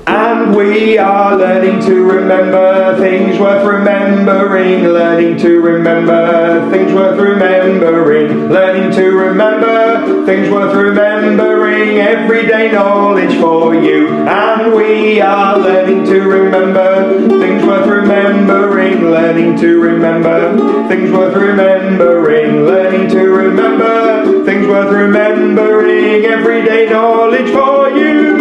And we are learning to remember things worth remembering, learning to remember things worth remembering, learning to remember things worth remembering, everyday knowledge for you. And we are learning to remember things worth remembering, learning to remember things worth remembering, learning to remember things worth remembering, everyday knowledge for you.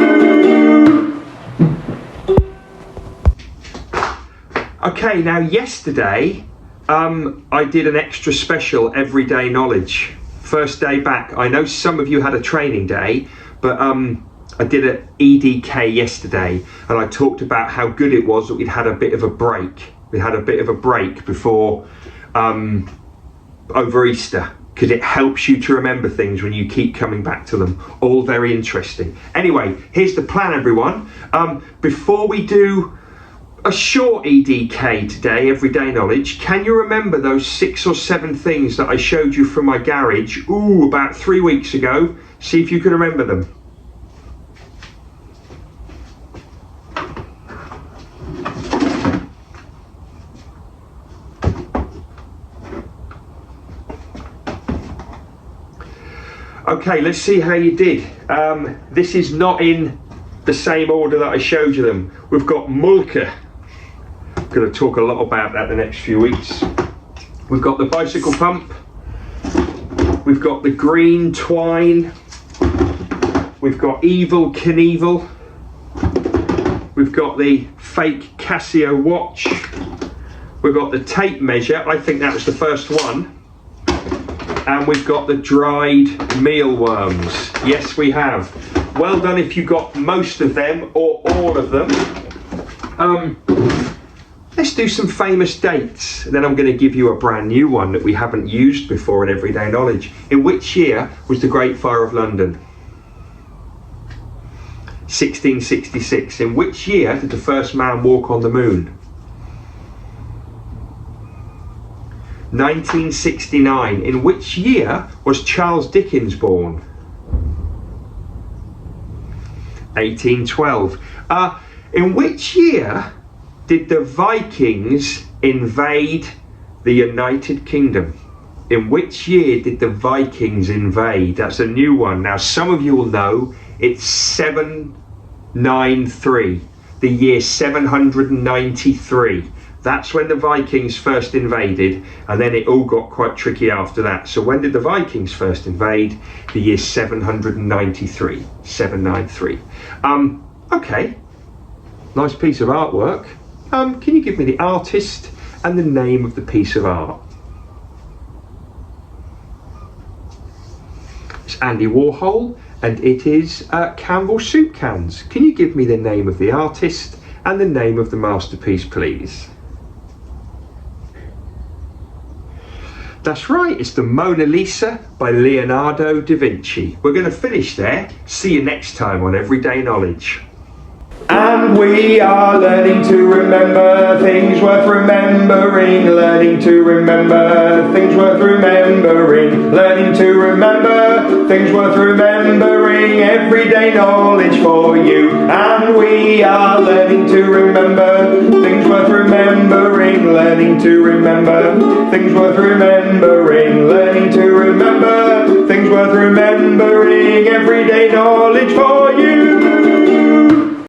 Okay, now yesterday I did an extra special everyday knowledge. First day back. I know some of you had a training day, but I did an EDK yesterday, and I talked about how good it was that we'd had a bit of a break. We had a bit of a break before over Easter, because it helps you to remember things when you keep coming back to them. All very interesting. Anyway, here's the plan, everyone. Before we do a short EDK today, everyday knowledge, can you remember those 6 or 7 things that I showed you from my garage about 3 weeks ago? See if you can remember them. Okay, let's see how you did. This is not in the same order that I showed you them. We've got Mulke. Going to talk a lot about that the next few weeks. We've got the bicycle pump. We've got the green twine. We've got Evel Knievel. We've got the fake Casio watch. We've got the tape measure. I think that was the first one. And we've got the dried mealworms. Yes, we have. Well done if you got most of them or all of them. Let's do some famous dates. And then I'm going to give you a brand new one that we haven't used before in Everyday Knowledge. In which year was the Great Fire of London? 1666. In which year did the first man walk on the moon? 1969. In which year was Charles Dickens born? 1812. In which year did the Vikings invade the United Kingdom? In which year did the Vikings invade? That's a new one. Now, some of you will know it's 793, the year 793. That's when the Vikings first invaded, and then it all got quite tricky after that. So when did the Vikings first invade? The year 793, 793. Okay, nice piece of artwork. Can you give me the artist and the name of the piece of art? It's Andy Warhol, and it is Campbell Soup Cans. Can you give me the name of the artist and the name of the masterpiece, please? That's right, it's the Mona Lisa by Leonardo da Vinci. We're going to finish there. See you next time on Everyday Knowledge. And we are learning to remember things worth remembering, learning to remember things worth remembering, learning to remember things worth remembering, everyday knowledge for you. And we are learning to remember things worth remembering, learning to remember things worth remembering, learning to remember things worth remembering, everyday knowledge for you.